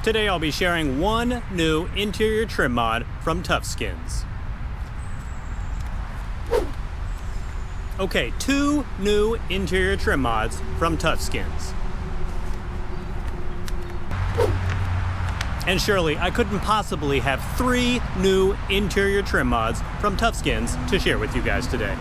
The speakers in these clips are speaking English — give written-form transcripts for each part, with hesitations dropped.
Today I'll be sharing one new interior trim mod from Tufskinz. Okay, two new interior trim mods from Tufskinz. And surely I couldn't possibly have three new interior trim mods from Tufskinz to share with you guys today.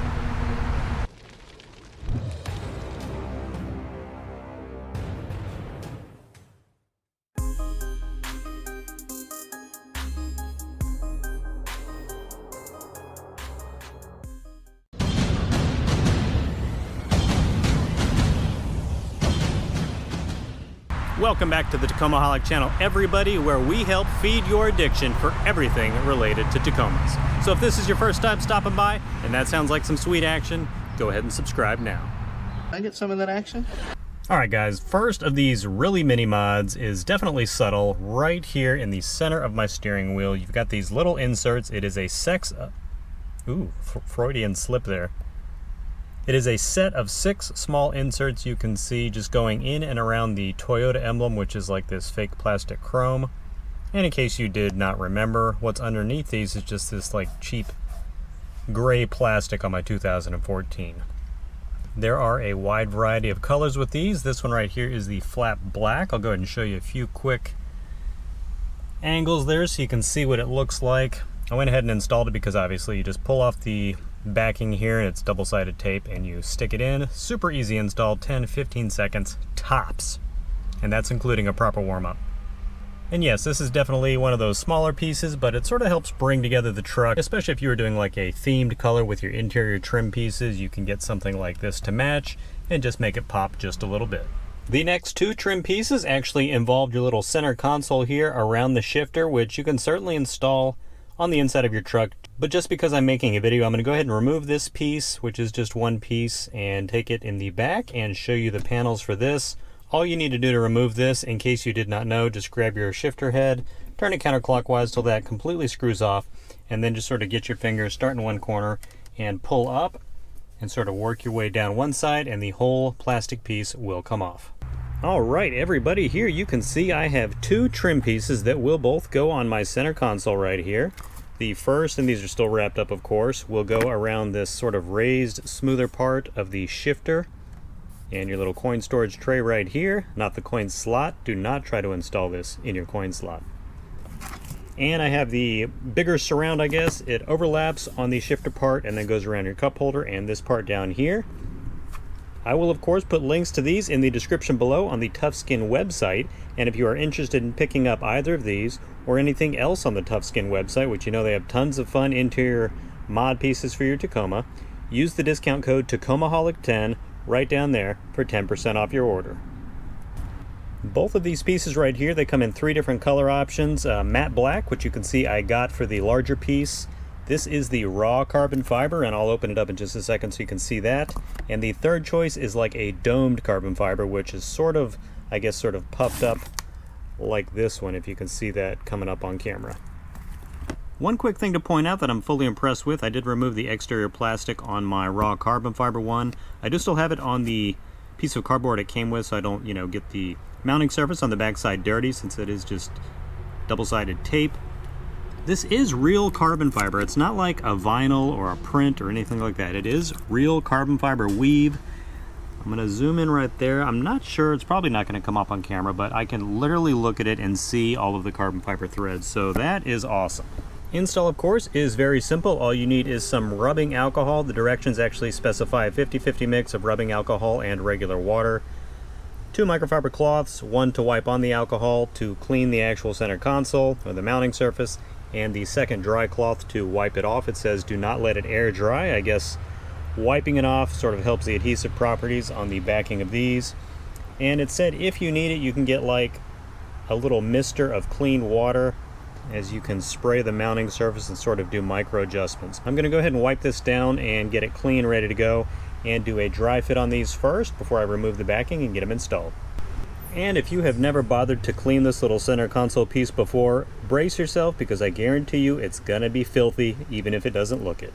Welcome back to the Tacomaholic channel, everybody, where we help feed your addiction for everything related to Tacomas. So if this is your first time stopping by, and that sounds like some sweet action, go ahead and subscribe now. Can I get some of that action? Alright guys, first of these really mini mods is definitely subtle. Right here in the center of my steering wheel, you've got these little inserts. It is a Freudian slip there. It is a set of 6 small inserts you can see just going in and around the Toyota emblem, which is like this fake plastic chrome. And in case you did not remember, what's underneath these is just this like cheap gray plastic on my 2014. There are a wide variety of colors with these. This one right here is the flat black. I'll go ahead and show you a few quick angles there so you can see what it looks like. I went ahead and installed it because obviously you just pull off the backing here and it's double-sided tape and you stick it in. Super easy install, 10-15 seconds tops, and that's including a proper warm-up. And yes, this is definitely one of those smaller pieces, but it sort of helps bring together the truck, especially if you were doing like a themed color with your interior trim pieces. You can get something like this to match and just make it pop just a little bit. The next two trim pieces actually involve your little center console here around the shifter, which you can certainly install on the inside of your truck. But just because I'm making a video, I'm going to go ahead and remove this piece, which is just one piece, and take it in the back and show you the panels for this. All you need to do to remove this, in case you did not know, just grab your shifter head, turn it counterclockwise till that completely screws off, and then just sort of get your fingers, start in one corner, and pull up, and sort of work your way down one side, and the whole plastic piece will come off. Alright everybody, here you can see I have two trim pieces that will both go on my center console right here. The first, and these are still wrapped up of course, will go around this sort of raised, smoother part of the shifter. And your little coin storage tray right here, not the coin slot. Do not try to install this in your coin slot. And I have the bigger surround, I guess. It overlaps on the shifter part and then goes around your cup holder and this part down here. I will of course put links to these in the description below on the Tufskinz website, and if you are interested in picking up either of these or anything else on the Tufskinz website, which you know they have tons of fun interior mod pieces for your Tacoma, use the discount code Tacomaholic10 right down there for 10% off your order. Both of these pieces right here, they come in 3 different color options. Matte black, which you can see I got for the larger piece. This is the raw carbon fiber, and I'll open it up in just a second so you can see that. And the third choice is like a domed carbon fiber, which is sort of, I guess, sort of puffed up like this one, if you can see that coming up on camera. One quick thing to point out that I'm fully impressed with, I did remove the exterior plastic on my raw carbon fiber one. I do still have it on the piece of cardboard it came with, so I don't, get the mounting surface on the backside dirty, since it is just double-sided tape. This is real carbon fiber. It's not like a vinyl or a print or anything like that. It is real carbon fiber weave. I'm going to zoom in right there. I'm not sure, it's probably not going to come up on camera, but I can literally look at it and see all of the carbon fiber threads. So that is awesome. Install, of course, is very simple. All you need is some rubbing alcohol. The directions actually specify a 50-50 mix of rubbing alcohol and regular water. 2 microfiber cloths, one to wipe on the alcohol to clean the actual center console or the mounting surface, and the second dry cloth to wipe it off. It says do not let it air dry. I guess wiping it off sort of helps the adhesive properties on the backing of these. And it said if you need it, you can get like a little mister of clean water, as you can spray the mounting surface and sort of do micro adjustments. I'm going to go ahead and wipe this down and get it clean, ready to go, and do a dry fit on these first before I remove the backing and get them installed. And if you have never bothered to clean this little center console piece before, brace yourself, because I guarantee you it's gonna be filthy even if it doesn't look it.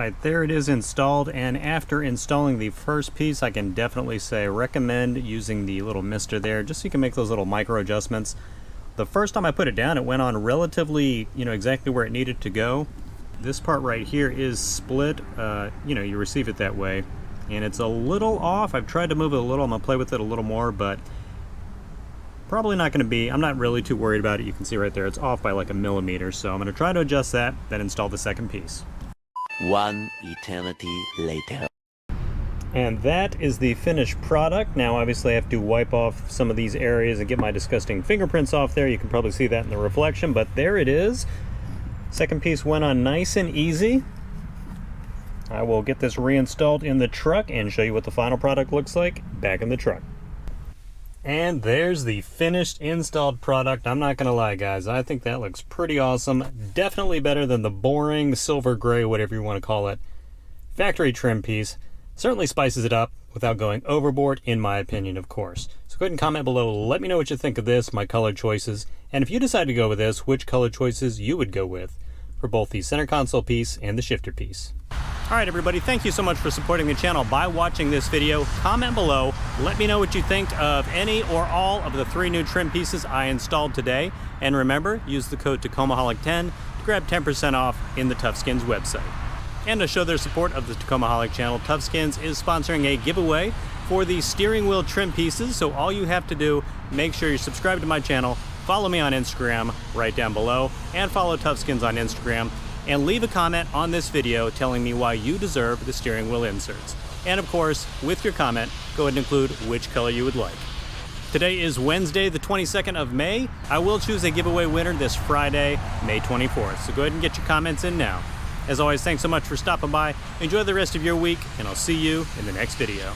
Alright, there it is installed, and after installing the first piece, I can definitely say recommend using the little mister there, just so you can make those little micro adjustments. The first time I put it down, it went on relatively, exactly where it needed to go. This part right here is split, you receive it that way, and it's a little off. I've tried to move it a little, I'm going to play with it a little more, but probably not going to be, I'm not really too worried about it. You can see right there, it's off by like a millimeter, so I'm going to try to adjust that, then install the second piece. One eternity later. And that is the finished product. Now obviously I have to wipe off some of these areas and get my disgusting fingerprints off there. You can probably see that in the reflection, but there it is. Second piece went on nice and easy. I will get this reinstalled in the truck and show you what the final product looks like back in the truck. And there's the finished installed product. I'm not gonna lie, guys, I think that looks pretty awesome. Definitely better than the boring silver gray, whatever you want to call it, factory trim piece. Certainly spices it up without going overboard, in my opinion, of course. So go ahead and comment below, let me know what you think of this, my color choices, and if you decide to go with this, which color choices you would go with for both the center console piece and the shifter piece. Alright everybody, thank you so much for supporting the channel by watching this video. Comment below, let me know what you think of any or all of the 3 new trim pieces I installed today. And remember, use the code Tacomaholic10 to grab 10% off in the Tufskinz website. And to show their support of the Tacomaholic channel, Tufskinz is sponsoring a giveaway for the steering wheel trim pieces. So all you have to do, make sure you're subscribed to my channel, follow me on Instagram right down below, and follow Tufskinz on Instagram. And leave a comment on this video telling me why you deserve the steering wheel inserts. And of course, with your comment, go ahead and include which color you would like. Today is Wednesday, the 22nd of May. I will choose a giveaway winner this Friday, May 24th. So go ahead and get your comments in now. As always, thanks so much for stopping by. Enjoy the rest of your week, and I'll see you in the next video.